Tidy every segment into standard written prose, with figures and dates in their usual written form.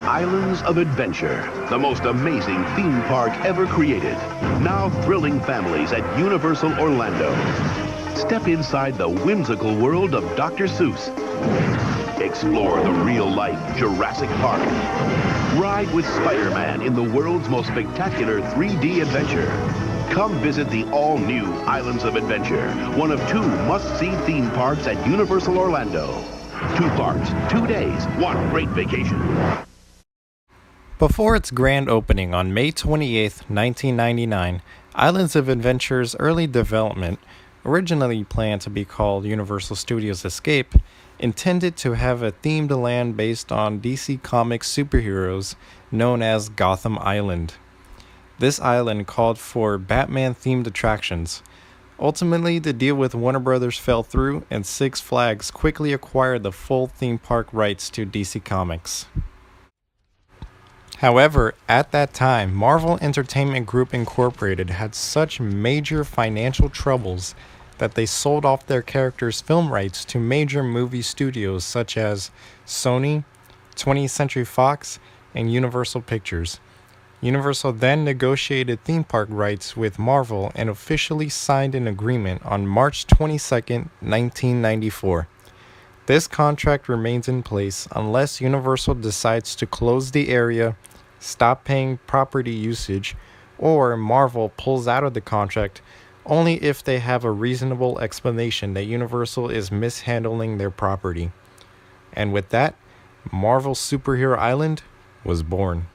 Islands of Adventure, the most amazing theme park ever created. Now thrilling families at Universal Orlando. Step inside the whimsical world of Dr. Seuss. Explore the real-life Jurassic Park. Ride with Spider-Man in the world's most spectacular 3D adventure. Come visit the all-new Islands of Adventure, one of two must-see theme parks at Universal Orlando. 2 parks, 2 days, one great vacation. Before its grand opening on May 28, 1999, Islands of Adventure's early development, originally planned to be called Universal Studios Escape, intended to have a themed land based on DC Comics superheroes known as Gotham Island. This island called for Batman-themed attractions. Ultimately, the deal with Warner Brothers fell through, and Six Flags quickly acquired the full theme park rights to DC Comics. However, at that time, Marvel Entertainment Group Incorporated had such major financial troubles that they sold off their characters' film rights to major movie studios such as Sony, 20th Century Fox, and Universal Pictures. Universal then negotiated theme park rights with Marvel and officially signed an agreement on March 22, 1994. This contract remains in place unless Universal decides to close the area, stop paying property usage, or Marvel pulls out of the contract only if they have a reasonable explanation that Universal is mishandling their property. And with that, Marvel Superhero Island was born.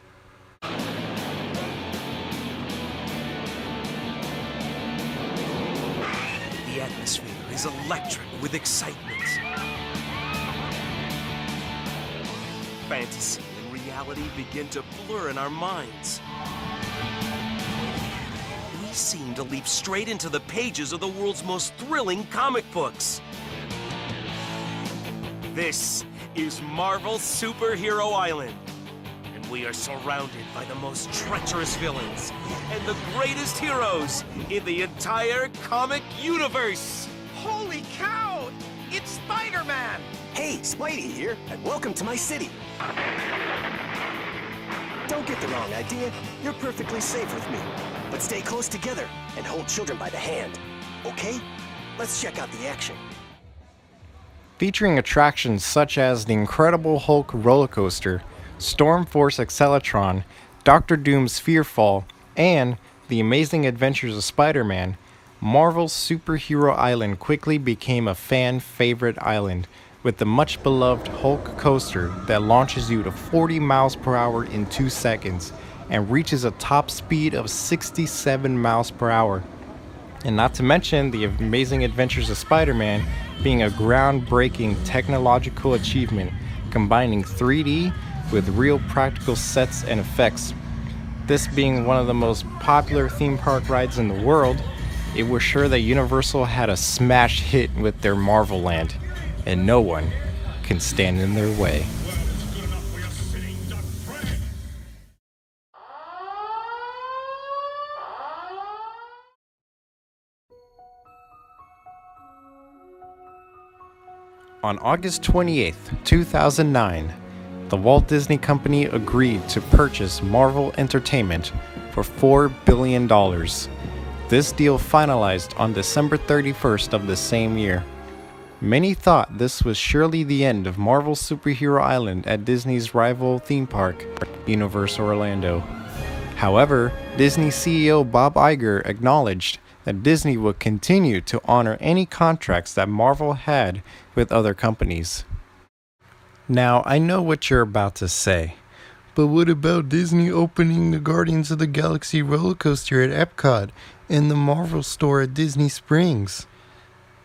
The atmosphere is electric with excitement. Fantasy and reality begin to blur in our minds. We seem to leap straight into the pages of the world's most thrilling comic books. This is Marvel Superhero Island, and we are surrounded by the most treacherous villains and the greatest heroes in the entire comic universe. Holy cow! It's Spider-Man! Hey, Spidey here, and welcome to my city. Don't get the wrong idea. You're perfectly safe with me. But stay close together and hold children by the hand. Okay? Let's check out the action. Featuring attractions such as the Incredible Hulk roller coaster, Storm Force Accelatron, Doctor Doom's Fearfall, and The Amazing Adventures of Spider-Man, Marvel's Superhero Island quickly became a fan favorite island, with the much beloved Hulk coaster that launches you to 40 miles per hour in 2 seconds and reaches a top speed of 67 miles per hour. And not to mention The Amazing Adventures of Spider-Man being a groundbreaking technological achievement, combining 3D with real practical sets and effects. This being one of the most popular theme park rides in the world, it was sure that Universal had a smash hit with their Marvel Land, and no one can stand in their way. On August 28, 2009, the Walt Disney Company agreed to purchase Marvel Entertainment for $4 billion. This deal finalized on December 31st of the same year. Many thought this was surely the end of Marvel Superhero Island at Disney's rival theme park, Universal Orlando. However, Disney CEO Bob Iger acknowledged that Disney would continue to honor any contracts that Marvel had with other companies. Now, I know what you're about to say, but what about Disney opening the Guardians of the Galaxy roller coaster at Epcot and the Marvel store at Disney Springs?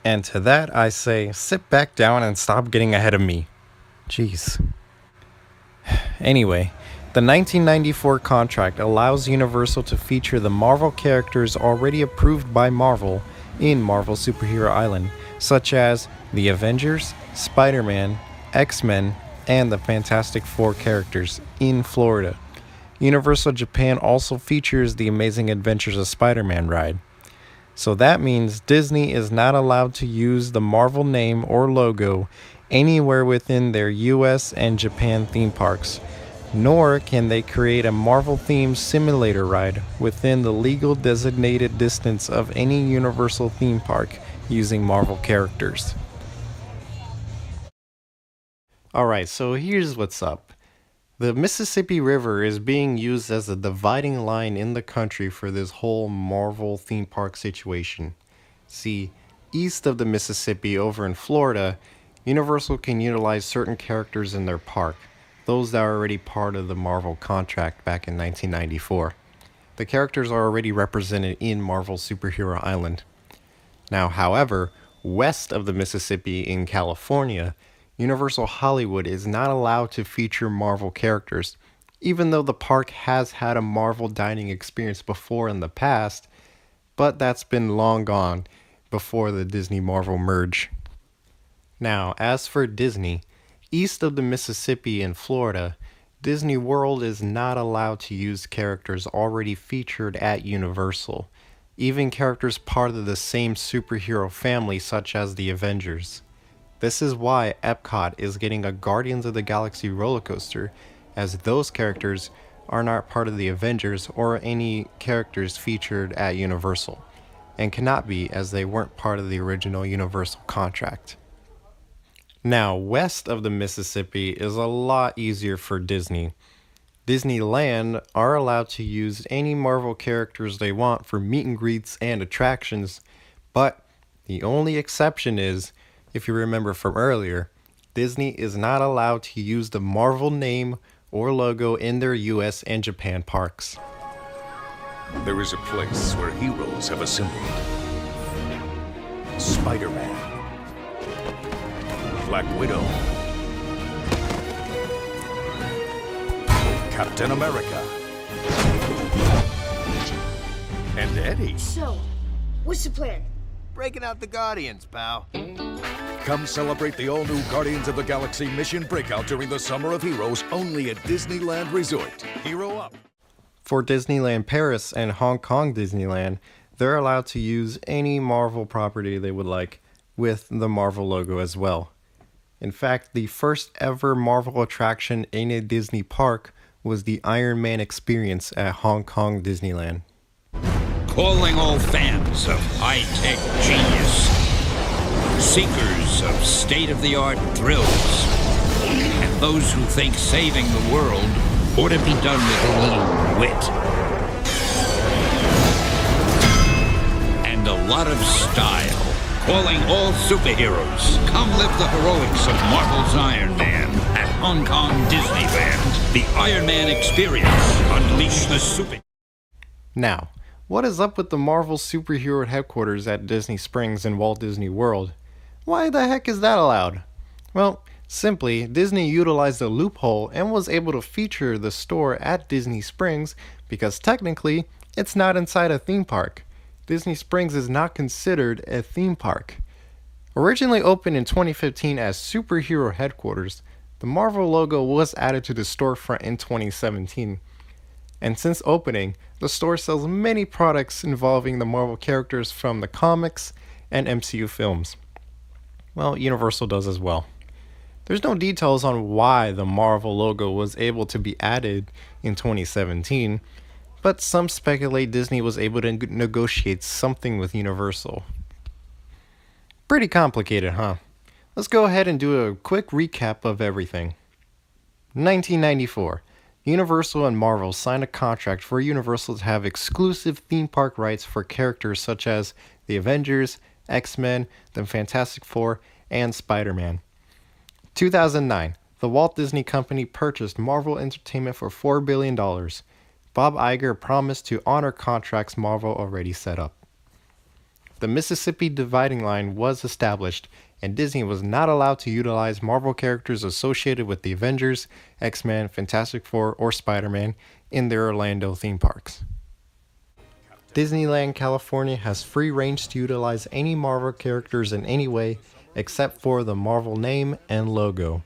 And to that I say, sit back down and stop getting ahead of me. Jeez. Anyway, the 1994 contract allows Universal to feature the Marvel characters already approved by Marvel in Marvel Superhero Island, such as the Avengers, Spider-Man, X-Men, and the Fantastic Four characters in Florida. Universal Japan also features the Amazing Adventures of Spider-Man ride. So that means Disney is not allowed to use the Marvel name or logo anywhere within their US and Japan theme parks. nor can they create a Marvel-themed simulator ride within the legal designated distance of any Universal theme park using Marvel characters. Alright, so here's what's up. The Mississippi River is being used as a dividing line in the country for this whole Marvel theme park situation. See, east of the Mississippi over in Florida, Universal can utilize certain characters in their park, those that are already part of the Marvel contract back in 1994. The characters are already represented in Marvel Superhero Island. Now, however, west of the Mississippi in California, Universal Hollywood is not allowed to feature Marvel characters, even though the park has had a Marvel dining experience before in the past, but that's been long gone before the Disney Marvel merge. Now, as for Disney, east of the Mississippi in Florida, Disney World is not allowed to use characters already featured at Universal, even characters part of the same superhero family such as the Avengers. This is why Epcot is getting a Guardians of the Galaxy roller coaster, as those characters are not part of the Avengers or any characters featured at Universal, and cannot be as they weren't part of the original Universal contract. Now, west of the Mississippi is a lot easier for Disney. Disneyland are allowed to use any Marvel characters they want for meet and greets and attractions, but the only exception is, if you remember from earlier, Disney is not allowed to use the Marvel name or logo in their US and Japan parks. There is a place where heroes have assembled. Spider-Man, Black Widow, Captain America, and Eddie. So, what's the plan? Breaking out the Guardians, pal. Come celebrate the all-new Guardians of the Galaxy Mission Breakout during the Summer of Heroes only at Disneyland Resort. Hero up! For Disneyland Paris and Hong Kong Disneyland, they're allowed to use any Marvel property they would like with the Marvel logo as well. In fact, the first ever Marvel attraction in a Disney park was the Iron Man experience at Hong Kong Disneyland. Calling all fans of high-tech genius, seekers of state-of-the-art thrills, and those who think saving the world ought to be done with a little wit and a lot of style. Calling all superheroes, come live the heroics of Marvel's Iron Man at Hong Kong Disneyland. The Iron Man Experience. Unleash the super... Now, what is up with the Marvel superhero headquarters at Disney Springs and Walt Disney World? Why the heck is that allowed? Well, simply, Disney utilized a loophole and was able to feature the store at Disney Springs because technically, it's not inside a theme park. Disney Springs is not considered a theme park. Originally opened in 2015 as Superhero Headquarters, the Marvel logo was added to the storefront in 2017. And since opening, the store sells many products involving the Marvel characters from the comics and MCU films. Well, Universal does as well. There's no details on why the Marvel logo was able to be added in 2017, but some speculate Disney was able to negotiate something with Universal. Pretty complicated, huh? Let's go ahead and do a quick recap of everything. 1994. Universal and Marvel signed a contract for Universal to have exclusive theme park rights for characters such as the Avengers, X-Men, the Fantastic Four, and Spider-Man. 2009. The Walt Disney Company purchased Marvel Entertainment for $4 billion. Bob Iger promised to honor contracts Marvel already set up. The Mississippi dividing line was established, and Disney was not allowed to utilize Marvel characters associated with the Avengers, X-Men, Fantastic Four, or Spider-Man in their Orlando theme parks. Disneyland California has free range to utilize any Marvel characters in any way except for the Marvel name and logo.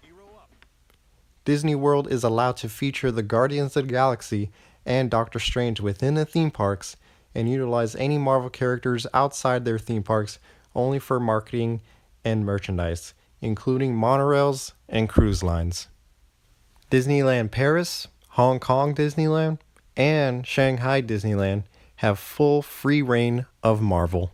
Disney World is allowed to feature the Guardians of the Galaxy and Doctor Strange within the theme parks and utilize any Marvel characters outside their theme parks only for marketing and merchandise, including monorails and cruise lines. Disneyland Paris, Hong Kong Disneyland, and Shanghai Disneyland have full free reign of Marvel.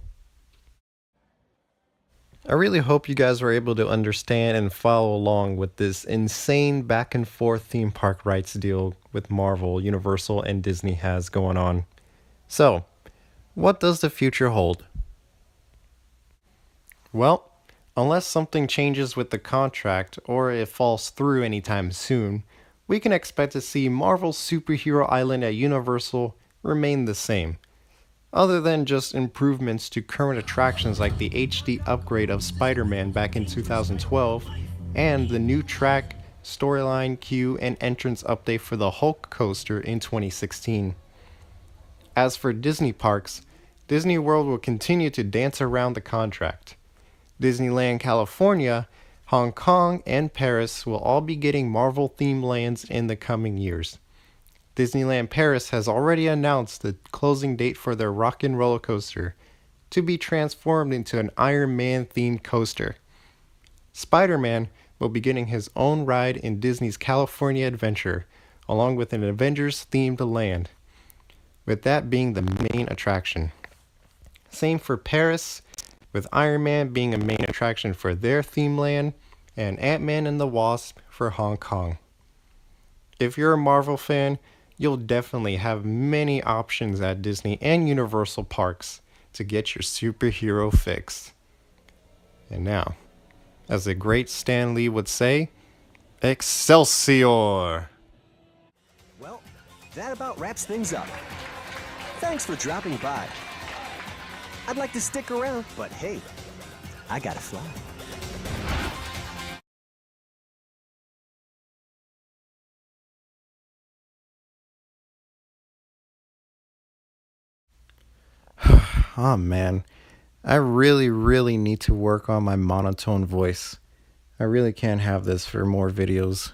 I really hope you guys were able to understand and follow along with this insane back and forth theme park rights deal with Marvel, Universal, and Disney has going on. So, what does the future hold? Well, unless something changes with the contract or it falls through anytime soon, we can expect to see Marvel's Superhero Island at Universal remain the same, other than just improvements to current attractions like the HD upgrade of Spider-Man back in 2012 and the new track, storyline, queue, and entrance update for the Hulk coaster in 2016. As for Disney parks, Disney World will continue to dance around the contract. Disneyland California, Hong Kong, and Paris will all be getting Marvel-themed lands in the coming years. Disneyland Paris has already announced the closing date for their Rockin' Roller Coaster to be transformed into an Iron Man-themed coaster. Spider-Man will be getting his own ride in Disney's California Adventure, along with an Avengers-themed land, with that being the main attraction. Same for Paris, with Iron Man being a main attraction for their theme land, and Ant-Man and the Wasp for Hong Kong. If you're a Marvel fan, you'll definitely have many options at Disney and Universal parks to get your superhero fix. And now, as the great Stan Lee would say, Excelsior! Well, that about wraps things up. Thanks for dropping by. I'd like to stick around, but hey, I gotta fly. Oh man, I really need to work on my monotone voice. I really can't have this for more videos.